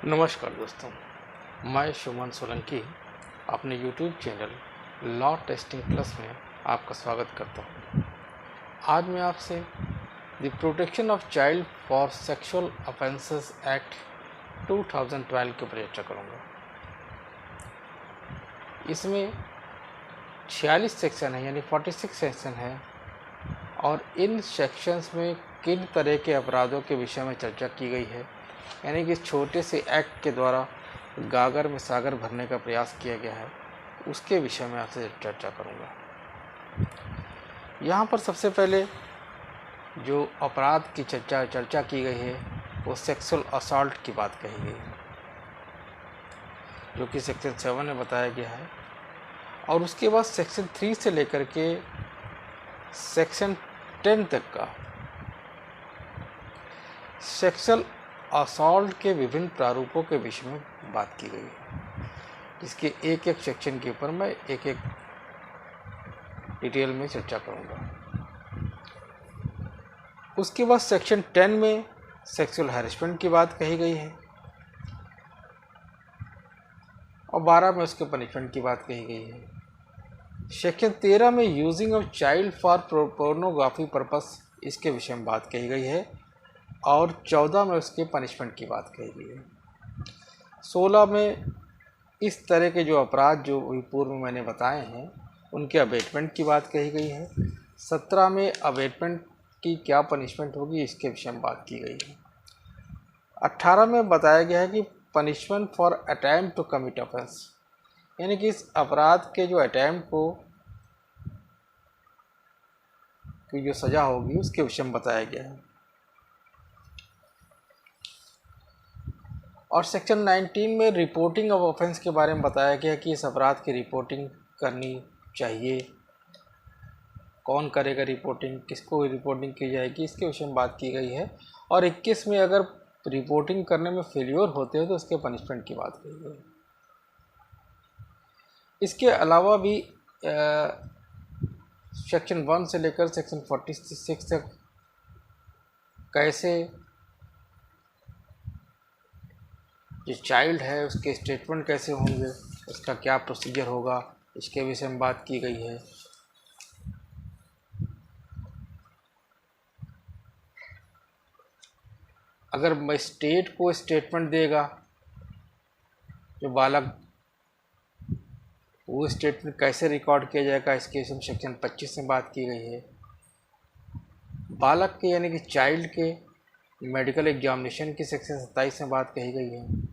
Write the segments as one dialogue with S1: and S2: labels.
S1: नमस्कार दोस्तों, मैं सुमन सोलंकी अपने YouTube channel law testing plus में आपका स्वागत करता हूँ। आज मैं आपसे the protection of child for sexual offences act 2012 के ऊपर चर्चा करूँगा। इसमें 46 सेक्शन है, यानी 46 सेक्शन है, और इन सेक्शंस में किन तरह के अपराधों के विषय में चर्चा की गई है, यानी कि छोटे से एक्ट के द्वारा गागर में सागर भरने का प्रयास किया गया है, उसके विषय में आपसे चर्चा करूंगा। यहाँ पर सबसे पहले जो अपराध की चर्चा की गई है वो सेक्सुअल असॉल्ट की बात कही गई है, जो कि सेक्शन 7 में बताया गया है। और उसके बाद सेक्शन 3 से लेकर के सेक्शन 10 तक का सेक्सुअल असॉल्ट के विभिन्न प्रारूपों के विषय में बात की गई है, जिसके एक एक सेक्शन के ऊपर मैं एक एक डिटेल में चर्चा करूंगा। उसके बाद सेक्शन 10 में सेक्सुअल हैरेसमेंट की बात कही गई है, और 12 में उसके पनिशमेंट की बात कही गई है। सेक्शन 13 में using of child for pornography purpose, इसके विषय में बात कही गई है, और 14 में उसके पनिशमेंट की बात कही गई है। 16 में इस तरह के जो अपराध जो पूर्व में मैंने बताए हैं उनके अबेटमेंट की बात कही गई है। 17 में अबेटमेंट की क्या पनिशमेंट होगी, इसके विषय में बात की गई है। 18 में बताया गया है कि punishment for attempt to commit offence, यानी कि इस अपराध के जो अटेम्प्ट को की जो सज़ा होगी उसके विषय में बताया गया है। और सेक्शन 19 में रिपोर्टिंग ऑफ ऑफेंस के बारे में बताया गया कि इस अपराध की रिपोर्टिंग करनी चाहिए, कौन करेगा रिपोर्टिंग, किसको रिपोर्टिंग की जाएगी, इसके विषय में बात की गई है। और 21 में अगर रिपोर्टिंग करने में फेल्योर होते हैं तो उसके पनिशमेंट की बात कही गई है। इसके अलावा भी सेक्शन 1 से लेकर सेक्शन 46 तक कैसे जो चाइल्ड है उसके स्टेटमेंट कैसे होंगे, उसका क्या प्रोसीजर होगा, इसके विषय में बात की गई है। अगर स्टेट को स्टेटमेंट देगा जो बालक, वो स्टेटमेंट कैसे रिकॉर्ड किया जाएगा, इसके विषय में सेक्शन 25 में बात की गई है। बालक के यानी कि चाइल्ड के मेडिकल एग्जामिनेशन की सेक्शन 27 में बात कही गई है।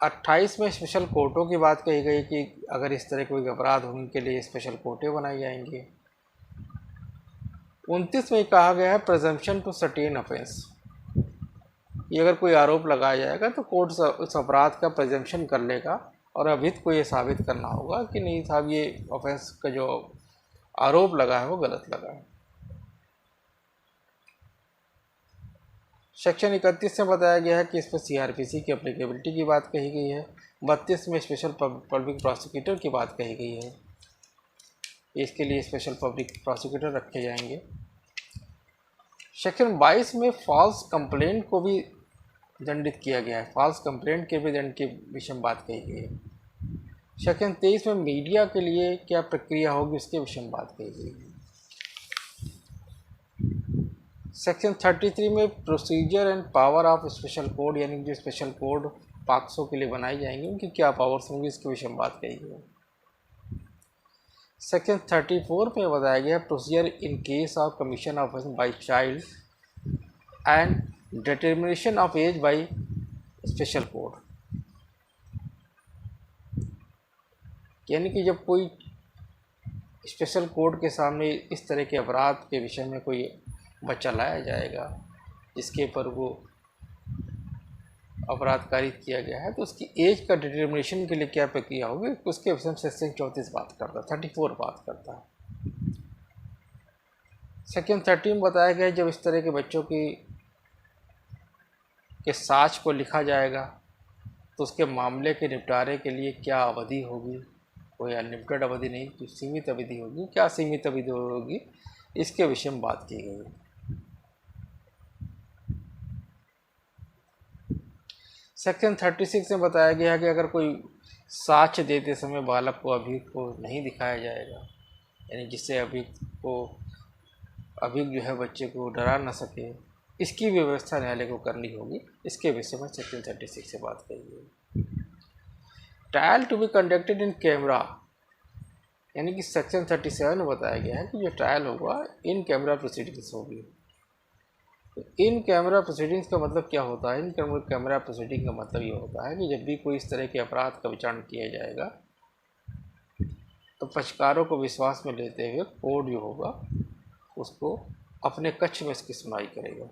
S1: 28 में स्पेशल कोर्टों की बात कही गई कि अगर इस तरह कोई अपराध होने के लिए स्पेशल कोर्टें बनाई जाएंगी। 29 में कहा गया है प्रेजम्पशन टू सर्टेन ऑफेंस, ये अगर कोई आरोप लगाया जाएगा तो कोर्ट उस अपराध का प्रेजम्पशन कर लेगा और अभित को ये साबित करना होगा कि नहीं साहब, ये ऑफेंस का जो आरोप लगा है वो गलत लगा है। सेक्शन 31 में बताया गया है कि इस पर CRPC की एप्लीकेबिलिटी की बात कही गई है। 32 में स्पेशल पब्लिक प्रोसिक्यूटर की बात कही गई है, इसके लिए स्पेशल पब्लिक प्रोसिक्यूटर रखे जाएंगे। सेक्शन 22 में फॉल्स कंप्लेंट को भी दंडित किया गया है, फॉल्स कंप्लेंट के भी दंड के विषय में बात कही गई है। सेक्शन 23 में मीडिया के लिए क्या प्रक्रिया होगी, उसके विषय में बात कही गई है। सेक्शन 33 में procedure and power of special court, यानी जो स्पेशल कोड पॉक्सो के लिए बनाई जाएंगी उनकी क्या पावर्स होंगी, इसके विषय में बात कही गई है। सेक्शन 34 में बताया गया procedure in case of commission of by child and determination of age by special court, यानी कि जब कोई स्पेशल कोड के सामने इस तरह के अपराध के विषय में कोई बच्चा लाया जाएगा जिसके पर वो अपराध कारित किया गया है, तो उसकी एज का डिटर्मिनेशन के लिए क्या प्रक्रिया होगी, उसके विषय में सेक्शन 34 बात करता है, 34 बात करता है। सेक्शन 30 में बताया गया जब इस तरह के बच्चों के साक्ष्य को लिखा जाएगा तो उसके मामले के निपटारे के लिए क्या अवधि होगी, कोई अनलिमिटेड अवधि नहीं, तो सीमित अवधि होगी, क्या सीमित अवधि होगी, इसके विषय में बात की गई है। सेक्शन 36 में बताया गया है कि अगर कोई साक्ष्य देते समय बालक को अभियुक्त को नहीं दिखाया जाएगा, यानी जिससे अभियुक्त जो है बच्चे को डरा न सके, इसकी व्यवस्था न्यायालय को करनी होगी। इसके विषय में सेक्शन 36 से बात कही गई। Trial to be conducted in camera, यानी कि सेक्शन 37 में बताया गया है कि जो ट्रायल होगा इन कैमरा प्रोसीडिंग्स होगी। तो इन कैमरा प्रोसीडिंग्स का मतलब क्या होता है? इन कैमरा प्रोसीडिंग का मतलब ये होता है कि जब भी कोई इस तरह के अपराध का विचारण किया जाएगा तो पक्षकारों को विश्वास में लेते हुए कोर्ट जो होगा उसको अपने कक्ष में इसकी सुनवाई करेगा।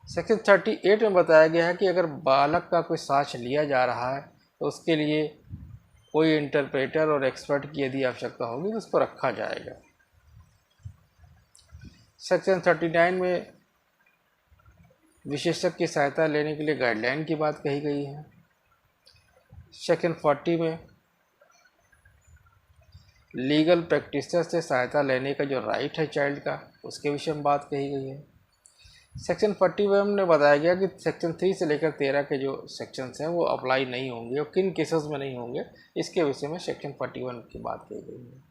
S1: सेक्शन 38 में बताया गया है कि अगर बालक का कोई साक्ष्य लिया जा रहा है तो उसके लिए कोई इंटरप्रेटर और एक्सपर्ट की यदि आवश्यकता होगी तो उसको रखा जाएगा। सेक्शन 39 में विशेषज्ञ की सहायता लेने के लिए गाइडलाइन की बात कही गई है। सेक्शन 40 में लीगल प्रैक्टिशनर से सहायता लेने का जो राइट है चाइल्ड का, उसके विषय में बात कही गई है। सेक्शन 41 में बताया गया कि सेक्शन 3 से लेकर 13 के जो सेक्शंस हैं वो अप्लाई नहीं होंगे और किन केसेस में नहीं होंगे, इसके विषय में सेक्शन 41 की बात कही गई है।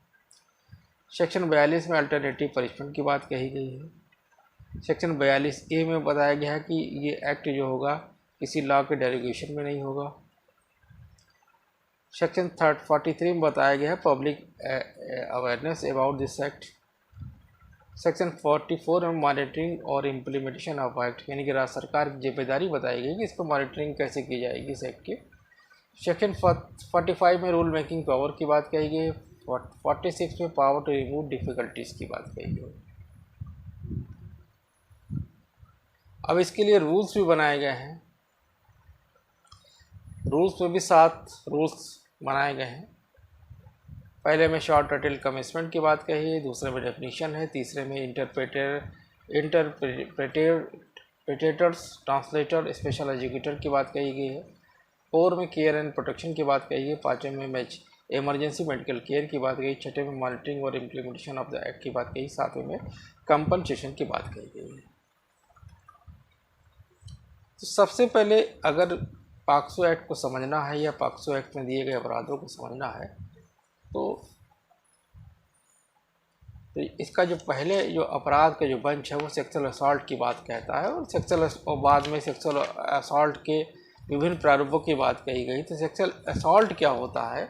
S1: सेक्शन 42 में अल्टरनेटिव पनिशमेंट की बात कही गई है। सेक्शन 42A में बताया गया है कि ये एक्ट जो होगा किसी लॉ के डेरोगेशन में नहीं होगा। सेक्शन 43 में बताया गया है public awareness about this act. Section 44 में मॉनिटरिंग और इम्प्लीमेंटेशन ऑफ एक्ट, यानी कि राज्य सरकार की जिम्मेदारी बताई गई कि इसको मॉनिटरिंग कैसे की जाएगी इस एक्ट की। सेक्शन 45 में रूल मेकिंग पावर की बात कही गई है। 46 में पावर टू रिमूव डिफ़िकल्टीज़ की बात कही गई। अब इसके लिए रूल्स भी बनाए गए हैं। रूल्स में भी 7 रूल्स बनाए गए हैं। पहले में शॉर्ट टाइटल कमिटमेंट की बात कही है, दूसरे में डेफिनेशन है, तीसरे में इंटरप्रेटर्स, ट्रांसलेटर, स्पेशल एजुकेटर की बात कही गई है। 4 में केयर एंड प्रोटेक्शन की बात कही है। 5वें में इमरजेंसी मेडिकल केयर की बात कही। 6वें में मॉनिटरिंग और इम्प्लीमेंटेशन ऑफ द एक्ट की बात कही। 7वें में कंपनसेशन की बात कही गई है। तो सबसे पहले अगर पॉक्सो एक्ट को समझना है या पॉक्सो एक्ट में दिए गए अपराधों को समझना है तो इसका जो पहले जो अपराध का जो बंच है वो सेक्सुअल असॉल्ट की बात कहता है, और बाद में सेक्सुअल असॉल्ट के विभिन्न प्रारूपों की बात कही गई। तो सेक्सुअल असॉल्ट क्या होता है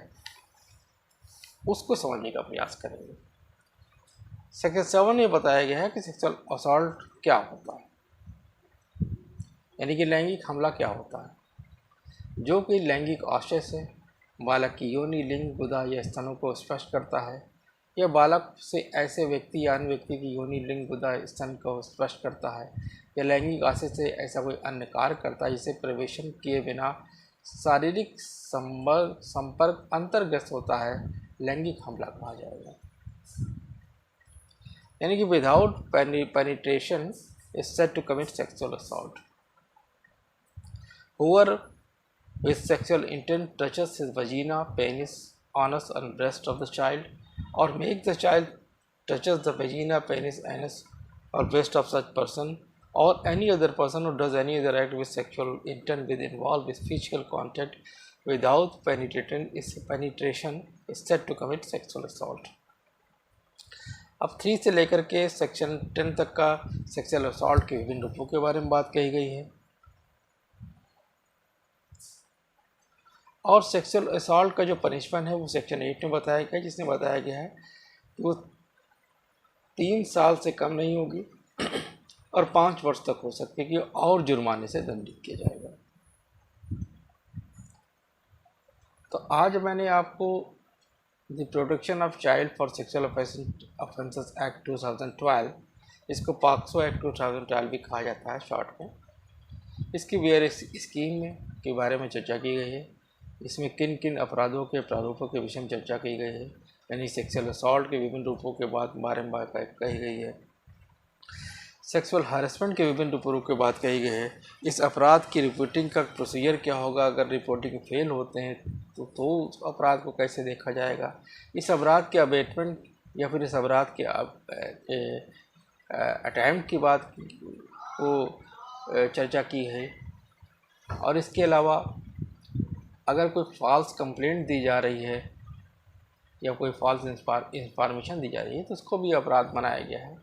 S1: उसको समझने का प्रयास करेंगे। सेक्शन 7 में बताया गया है कि सेक्सुअल असॉल्ट क्या होता है, यानी कि लैंगिक हमला क्या होता है, जो कि लैंगिक आशय से बालक की योनि, लिंग, गुदा या स्तनों को स्पष्ट करता है, या बालक से ऐसे व्यक्ति या अन्य व्यक्ति की योनि, लिंग, गुदा, स्तन को स्पष्ट करता है, या लैंगिक आशय से ऐसा कोई अन्य कार्य करता है जिसे प्रवेशन किए बिना शारीरिक संपर्क अंतर्गत होता है, लैंगिक हमला कहा जाएगा। यानी कि without penetration is said to commit sexual assault. Whoever with sexual intent touches his vagina, penis, anus and breast of the child, or makes the child touches the vagina, penis, anus or breast of such person, or any other person who does any other act with sexual intent with involved with physical contact without penetration is said to commit sexual assault. अब 3 से लेकर के section 10 तक का sexual assault के विभिन्न रूपों के बारे में बात कही गई है। और सेक्सुअल असॉल्ट का जो पनिशमेंट है वो सेक्शन 8 में बताया गया है, जिसमें बताया गया है कि वो 3 साल से कम नहीं होगी और 5 वर्ष तक हो सकती है और जुर्माने से दंडित किया जाएगा। तो आज मैंने आपको the protection of child for sexual offences act 2012, इसको पॉक्सो एक्ट 2012 भी कहा जाता है शॉर्ट में, इसकी वेरियस स्कीम में के बारे में चर्चा की गई है। इसमें किन किन अपराधों के प्रारूपों के विषय में चर्चा की गई है, यानी सेक्सुअल असॉल्ट के विभिन्न रूपों के बारे में कही गई है, सेक्सुअल हैरेसमेंट के विभिन्न रूपों के बात कही गई है, इस अपराध की रिपोर्टिंग का प्रोसीजर क्या होगा, अगर रिपोर्टिंग फेल होते हैं तो उस अपराध को कैसे देखा जाएगा, इस अपराध के अबेटमेंट या फिर इस अपराध के अटैम्प्ट की बात को चर्चा की है। और इसके अलावा अगर कोई फॉल्स कंप्लेंट दी जा रही है या कोई फॉल्स इंफॉर्मेशन दी जा रही है तो उसको भी अपराध बनाया गया है।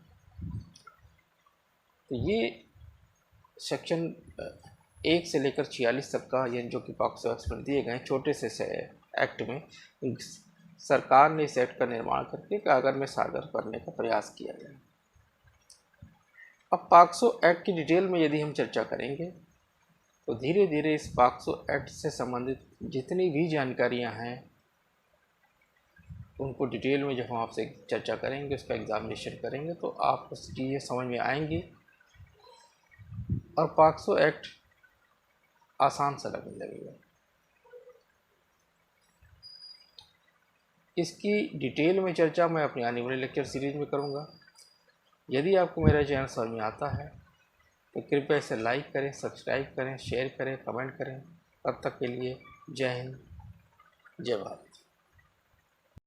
S1: तो ये सेक्शन 1 से लेकर 46 तक का ये जो कि पॉक्सो एक्ट में दिए गए छोटे से एक्ट में सरकार ने इस एक्ट का निर्माण करके कागज में सागर करने का प्रयास किया है। अब पॉक्सो एक्ट की डिटेल में यदि हम चर्चा करेंगे तो धीरे धीरे इस पॉक्सो एक्ट से संबंधित जितनी भी जानकारियां हैं उनको डिटेल में जब हम आपसे चर्चा करेंगे, उसका एग्जामिनेशन करेंगे तो आपको चीज़ें समझ में आएंगी और पॉक्सो एक्ट आसान सा लगने लगेगा। इसकी डिटेल में चर्चा मैं अपनी आने वाले लेक्चर सीरीज में करूँगा। यदि आपको मेरा चैनल समझ में आता है तो कृपया इसे लाइक करें, सब्सक्राइब करें, शेयर करें, कमेंट करें। तब तक के लिए जय हिंद, जय भारत।